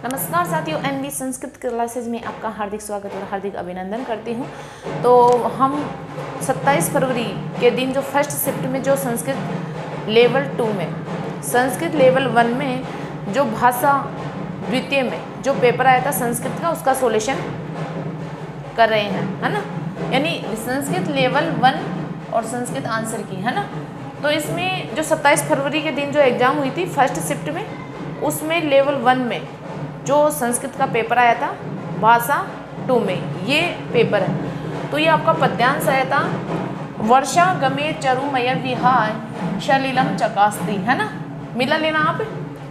नमस्कार साथियों, N V Sanskrit classes में आपका हार्दिक स्वागत और हार्दिक अभिनंदन करती हूँ। तो हम 27 फरवरी के दिन जो फर्स्ट शिफ्ट में जो संस्कृत लेवल 2 में, संस्कृत लेवल 1 में जो भाषा द्वितीय में जो पेपर आया था संस्कृत का, उसका सॉल्यूशन कर रहे हैं, है ना। यानी संस्कृत लेवल 1 और संस्कृत आंसर की, है ना। तो इसमें जो 27 फरवरी के दिन जो एग्ज़ाम हुई थी फर्स्ट शिफ्ट में, उसमें लेवल 1 में जो संस्कृत का पेपर आया था भाषा 2 में, ये पेपर है। तो ये आपका पद्यांश आया था, वर्षा गमे चरुमय विहाय शलीलम चकास्ती, है ना। मिला लेना आप,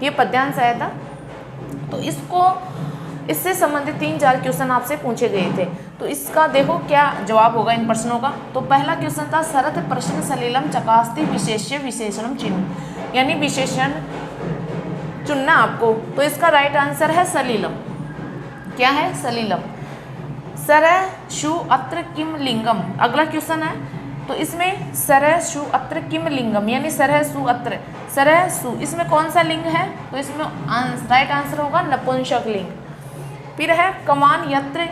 ये पद्यांश आया था। तो इससे संबंधित 3-4 क्वेश्चन आपसे पूछे गए थे। तो इसका देखो क्या जवाब होगा इन प्रश्नों का। तो पहला क्वेश्चन था सरथ प्रश्न सलीलम चकास्ती विशेष्य विशेषणम चिन्ह, यानी विशेषण चुनना आपको। तो इसका राइट आंसर है सलीलम। क्या है? सलीलम। सरह शु अत्र किम लिंगम, अगला क्वेश्चन है। तो इसमें सरह शु अत्र किम लिंगम, यानी सरह सु अत्र, सरह सु, इसमें कौन सा लिंग है? तो इसमें राइट आंसर होगा नपुंसक लिंग। फिर है कमान यत्र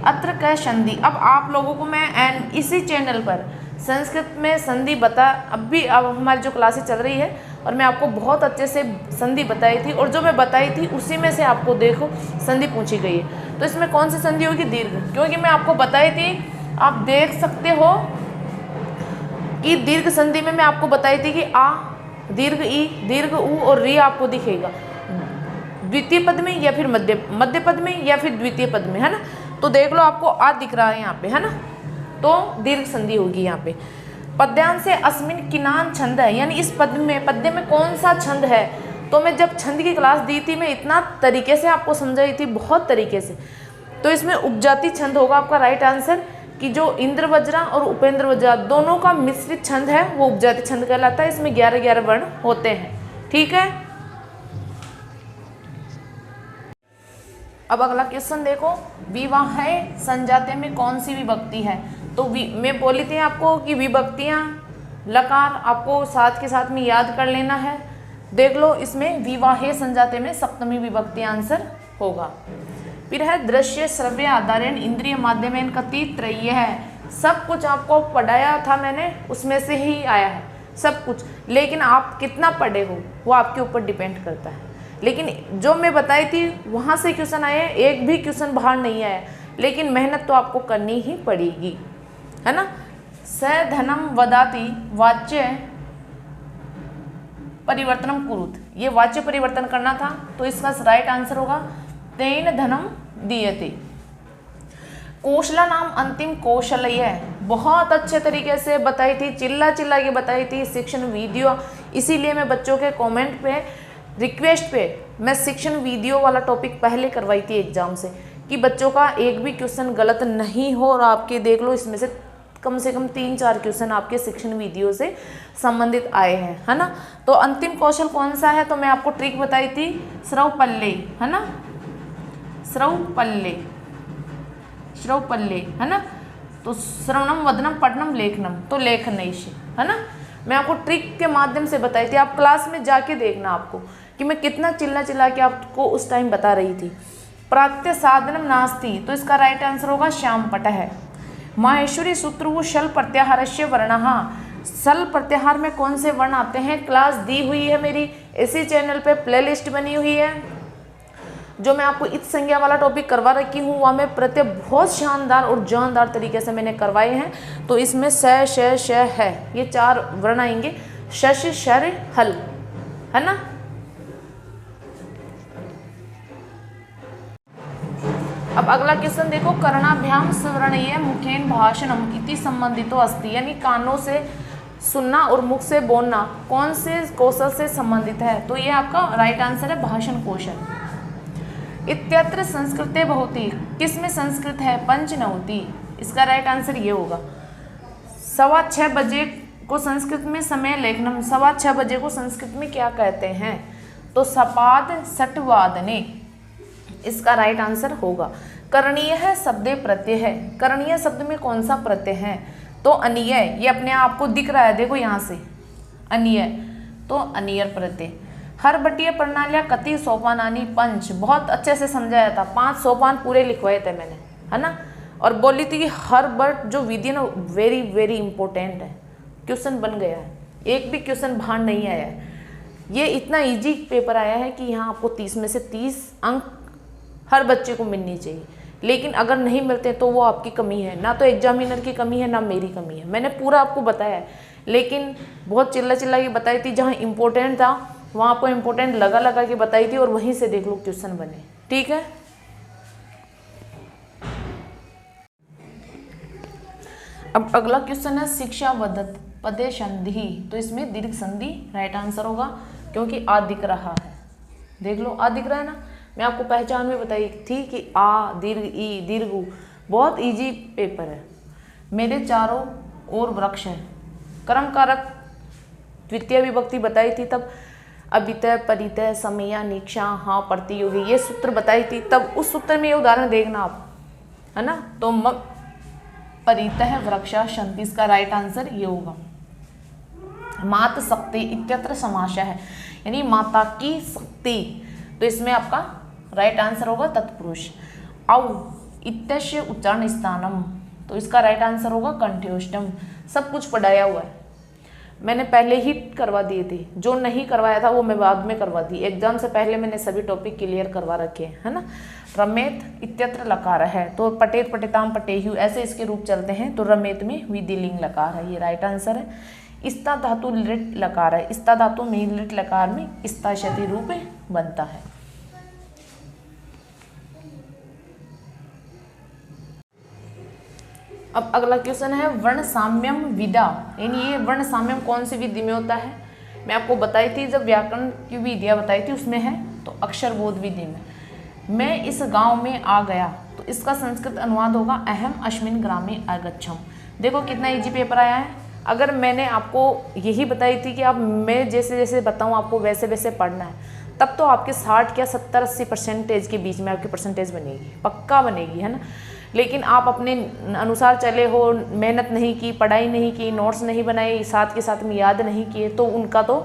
अत्र क संधि। अब आप लोगों को मैं इसी चैनल पर संस्कृत में संधि अब हमारी जो क्लासेस चल रही है, और मैं आपको बहुत अच्छे से संधि बताई थी, और जो मैं बताई थी उसी में से आपको देखो संधि पूछी गई है। तो इसमें कौन सी संधि होगी? दीर्घ, क्योंकि मैं आपको बताई थी, आप देख सकते हो कि दीर्घ संधि में मैं आपको बताई थी कि आ, दीर्घ ई, दीर्घ ऊ और री आपको दिखेगा द्वितीय पद में या फिर मध्य पद में या फिर द्वितीय पद में, है ना। तो देख लो, आपको आ दिख रहा है यहाँ पे, है ना। तो दीर्घ संधि होगी यहाँ पे। पद्यांश से अस्मिन किनान छंद है, यानी इस पद्य में कौन सा छंद है। तो मैं जब छंद की क्लास दी थी, मैं इतना तरीके से आपको समझाई थी, बहुत तरीके से। तो इसमें उपजाति छंद होगा आपका राइट आंसर, कि जो इंद्र वज्रा और उपेंद्र वज्रा दोनों का मिश्रित छंद है वो उपजाति छंद कहलाता है। इसमें 11-11 वर्ण होते हैं, ठीक है। अब अगला क्वेश्चन देखो, विवाह संजाते में कौन सी विभक्ति है। तो मैं बोली थी आपको कि विभक्तियां लकार आपको साथ के साथ में याद कर लेना है। देख लो, इसमें विवाहे संजाते में सप्तमी विभक्ति आंसर होगा। फिर है दृश्य श्रव्य आधारेण इंद्रिय माध्यमेन कति त्रय्य है। सब कुछ आपको पढ़ाया था मैंने, उसमें से ही आया है सब कुछ, लेकिन आप कितना पढ़े हो वो आपके ऊपर डिपेंड करता है। लेकिन जो मैं बताई थी वहाँ से क्वेश्चन आए, एक भी क्वेश्चन बाहर नहीं आया, लेकिन मेहनत तो आपको करनी ही पड़ेगी, है ना। स धनम वदाति वाच्य परिवर्तनम कुरुत, ये वाच्य परिवर्तन करना था। तो इसका राइट आंसर होगा तेन धनम दीयते। कौशला नाम अंतिम कौशल्य, बहुत अच्छे तरीके से बताई थी, चिल्ला चिल्ला के बताई थी शिक्षण वीडियो। इसीलिए मैं बच्चों के कमेंट पे रिक्वेस्ट पे मैं शिक्षण वीडियो वाला टॉपिक पहले करवाई थी एग्जाम से, कि बच्चों का एक भी क्वेश्चन गलत नहीं हो। और आपके देख लो, इसमें से कम 3-4 क्वेश्चन आपके शिक्षण वीडियो से संबंधित आए हैं, है ना। तो अंतिम कौशल कौन सा है? तो मैं आपको ट्रिक बताई थी, श्रव पल्ले, है ना, श्रव पल्ले, है ना। तो श्रवणम वदनम पठनम लेखनम, तो लेखनैश, है ना। मैं आपको ट्रिक के माध्यम से बताई थी, आप क्लास में जाके देखना आपको कि मैं कितना चिल्ला के आपको उस टाइम बता रही थी। प्रात्य साधनम नास्ति, तो इसका राइट आंसर होगा श्याम पट है। माहेश्वरी सूत्र शल प्रत्याहारस्य वर्णः, सल प्रत्याहार में कौन से वर्ण आते हैं, क्लास दी हुई है मेरी, इसी चैनल पे प्लेलिस्ट बनी हुई है। जो मैं आपको इत संज्ञा वाला टॉपिक करवा रखी हूँ, वहाँ में प्रत्यय बहुत शानदार और जानदार तरीके से मैंने करवाए हैं। तो इसमें स श श है, ये 4 वर्ण आएंगे, शश शर हल, है ना। अब अगला क्वेश्चन देखो, कर्णाभ्याम स्वर्णीय मुखेन भाषणम इति संबंधितो अस्ति, यानी कानों से सुनना और मुख से बोलना कौन से कौशल से संबंधित है। तो ये आपका राइट आंसर है भाषण कौशल। इत्यत्र संस्कृते बहुति, किस में संस्कृत है? पंचनवति, इसका राइट आंसर ये होगा। 6:15 बजे को संस्कृत में समय लेखनम, 6:15 बजे को संस्कृत में क्या कहते हैं? तो सपाद सटवादने, इसका राइट आंसर होगा। करणीय है शब्दे प्रत्यय है, करणीय शब्द में कौन सा प्रत्यय है? तो अनिय, ये अपने आप को दिख रहा है, देखो यहाँ से अनिय, तो अनियर प्रत्यय। हर बटीय प्रणालियाँ कति सोपानानी पंच, बहुत अच्छे से समझाया था, 5 सोपान पूरे लिखवाए थे मैंने, है ना। और बोली थी कि हर बट जो विधि है ना वेरी वेरी इंपॉर्टेंट है, क्वेश्चन बन गया है, एक भी क्वेश्चन बाहर नहीं आया है। ये इतना इजी पेपर आया है कि यहाँ आपको 30 में से 30 अंक हर बच्चे को मिलनी चाहिए, लेकिन अगर नहीं मिलते तो वो आपकी कमी है, ना तो एग्जामिनर की कमी है ना मेरी कमी है। मैंने पूरा आपको बताया है, लेकिन बहुत चिल्ला चिल्ला के बताई थी, जहाँ इम्पोर्टेंट था वहाँ आपको इम्पोर्टेंट लगा लगा के बताई थी, और वहीं से देख लो क्वेश्चन बने, ठीक है। अब अगला क्वेश्चन है शिक्षावदत्त पदे संधि, तो इसमें दीर्घ संधि राइट आंसर होगा, क्योंकि आ दिख रहा है, देख लो आ दिख रहा है ना। मैं आपको पहचान में बताई थी कि आ दीर्घ ई दीर्घ उ, बहुत इजी पेपर है। मेरे चारों ओर वृक्ष है, कर्म कारक द्वितीय विभक्ति बताई थी, तब अभितय परितय समया निक्षा हाँ प्रतियोगी ये सूत्र बताई थी, तब उस सूत्र में ये उदाहरण देखना आप, है ना। तो परितः वृक्षा संति, इसका राइट आंसर ये होगा। मात शक्ति इत्यत्र समाशय है, यानी माता की शक्ति, तो इसमें आपका राइट आंसर होगा तत्पुरुष। औ इत्यस्य उच्चारण स्थानम, तो इसका राइट आंसर होगा कंठ्योष्टम। सब कुछ पढ़ाया हुआ है, मैंने पहले ही करवा दिए थे, जो नहीं करवाया था वो मैं बाद में करवा दी, एग्जाम से पहले मैंने सभी टॉपिक क्लियर करवा रखे हैं, है ना। रमेत इत्यत्र लकार है, तो पटेत पटेताम पटेहु ऐसे इसके रूप चलते हैं, तो रमेत में विधिलिंग लकार है, ये राइट आंसर है। इस्ता धातु लिट लकार है, इस्ता धातु में लिट लकार में इस्ता क्षति रूप बनता है। अब अगला क्वेश्चन है वर्ण साम्यम विदा, यानी ये वर्ण साम्यम कौन सी विधि में होता है। मैं आपको बताई थी जब व्याकरण की विधियाँ बताई थी उसमें है, तो अक्षरबोध विधि में। मैं इस गांव में आ गया, तो इसका संस्कृत अनुवाद होगा अहम अस्मिन् ग्रामे आगच्छम। देखो कितना इजी पेपर आया है। अगर मैंने आपको यही बताई थी कि आप मैं जैसे जैसे बताऊँ आपको वैसे वैसे पढ़ना है, तब तो आपके 60 या 70-80% के बीच में आपकी परसेंटेज बनेगी, पक्का बनेगी, है ना। लेकिन आप अपने अनुसार चले हो, मेहनत नहीं की, पढ़ाई नहीं की, नोट्स नहीं बनाए, साथ के साथ में याद नहीं किए, तो उनका तो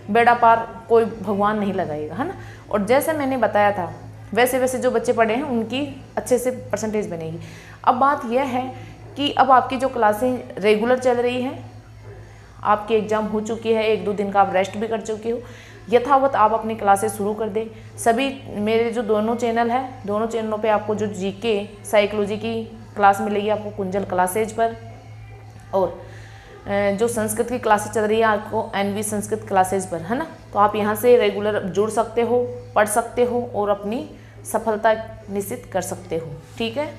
बेड़ा पार कोई भगवान नहीं लगाएगा, है ना। और जैसे मैंने बताया था वैसे वैसे जो बच्चे पढ़े हैं उनकी अच्छे से परसेंटेज बनेगी। अब बात यह है कि अब आपकी जो क्लासें रेगुलर चल रही हैं, आपकी एग्ज़ाम हो चुकी है, 1-2 दिन का आप रेस्ट भी कर चुके हो, यथावत आप अपनी क्लासेस शुरू कर दें। सभी मेरे जो दोनों चैनल है, दोनों चैनलों पे आपको जो जीके साइकोलॉजी की क्लास मिलेगी आपको कुंजल क्लासेज पर, और जो संस्कृत की क्लासेज चल रही है आपको एनवी संस्कृत क्लासेज पर, है ना। तो आप यहाँ से रेगुलर जुड़ सकते हो, पढ़ सकते हो और अपनी सफलता निश्चित कर सकते हो, ठीक है।